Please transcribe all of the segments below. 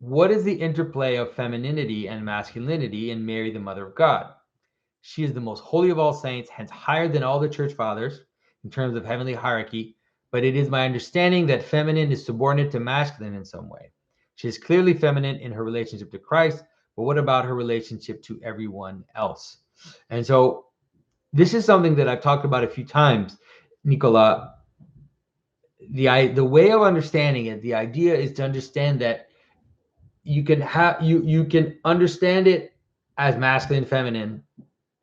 What is the interplay of femininity and masculinity in Mary, the Mother of God? She is the most holy of all saints, hence higher than all the church fathers in terms of heavenly hierarchy. But it is my understanding that feminine is subordinate to masculine in some way. She is clearly feminine in her relationship to Christ, but what about her relationship to everyone else? And so this is something that I've talked about a few times, Nicola. The way of understanding it, the idea is to understand that you can understand it as masculine, feminine,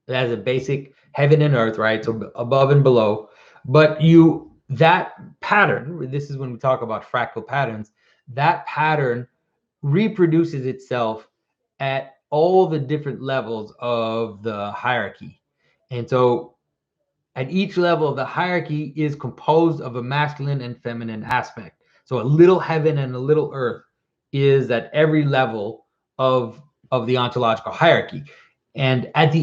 as a basic heaven and earth, right? So above and below. But that pattern, this is when we talk about fractal patterns, that pattern reproduces itself at all the different levels of the hierarchy. And so at each level of the hierarchy is composed of a masculine and feminine aspect. So a little heaven and a little earth is at every level of the ontological hierarchy. And at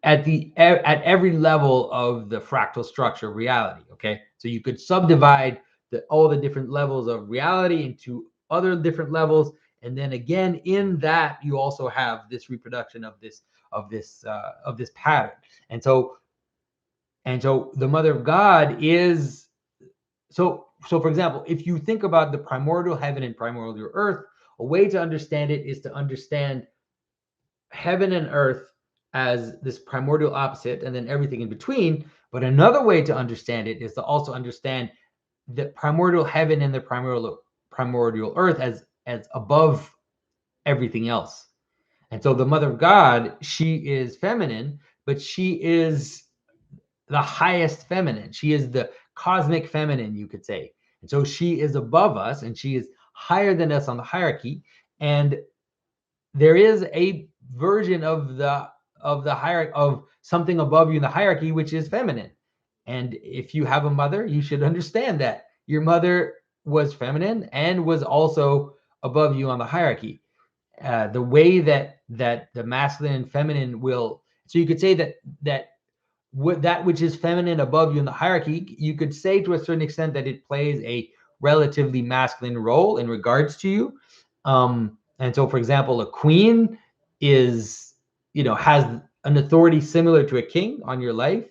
every level of the fractal structure of reality. Okay, so you could subdivide all the different levels of reality into other different levels, and then again in that you also have this reproduction of this pattern. And so the Mother of God is so for example, if you think about the primordial heaven and primordial earth, a way to understand it is to understand heaven and earth as this primordial opposite and then everything in between. But another way to understand it is to also understand the primordial heaven and the primordial earth as above everything else. And so the Mother of God, she is feminine, but she is the highest feminine. She is the cosmic feminine, you could say. And so she is above us and she is higher than us on the hierarchy. And there is a version of the hierarchy of something above you in the hierarchy, which is feminine. And if you have a mother, you should understand that your mother was feminine and was also above you on the hierarchy. The way that the masculine and feminine will, so you could say that which is feminine above you in the hierarchy, you could say to a certain extent that it plays a relatively masculine role in regards to you. And so, for example, a queen has an authority similar to a king on your life,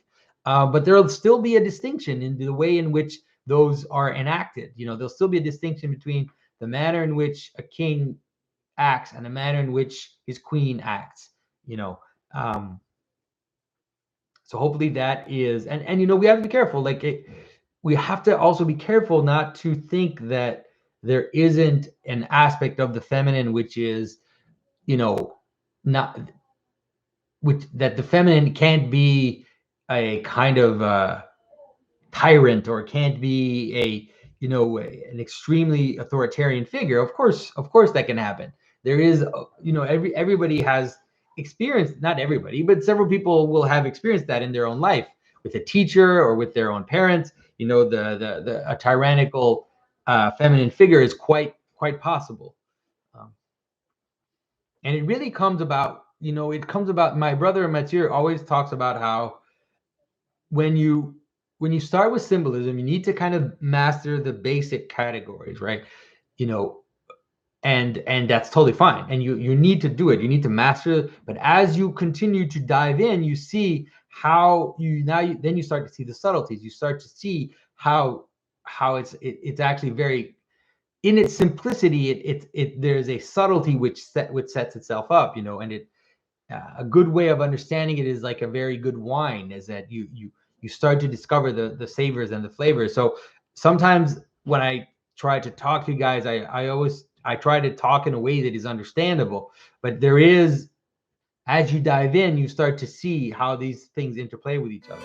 but there'll still be a distinction in the way in which those are enacted. There'll still be a distinction between the manner in which a king acts and the manner in which his queen acts. So hopefully that is, and we have to be careful. We have to also be careful not to think that there isn't an aspect of the feminine which is, not which that the feminine can't be a kind of tyrant or can't be an extremely authoritarian figure. Of course that can happen. There is, everybody has experienced, not everybody, but several people will have experienced that in their own life with a teacher or with their own parents. A tyrannical feminine figure is quite possible. And it really comes about, my brother Mathieu always talks about how when you start with symbolism, you need to kind of master the basic categories, right? And that's totally fine. And you need to do it. You need to master it. But as you continue to dive in, you see how then you start to see the subtleties. You start to see how it's actually very, in its simplicity, there's a subtlety which sets itself up, and a good way of understanding it is like a very good wine, is that you start to discover the savors and the flavors. So sometimes when I try to talk to you guys, I try to talk in a way that is understandable, but there is, as you dive in, you start to see how these things interplay with each other.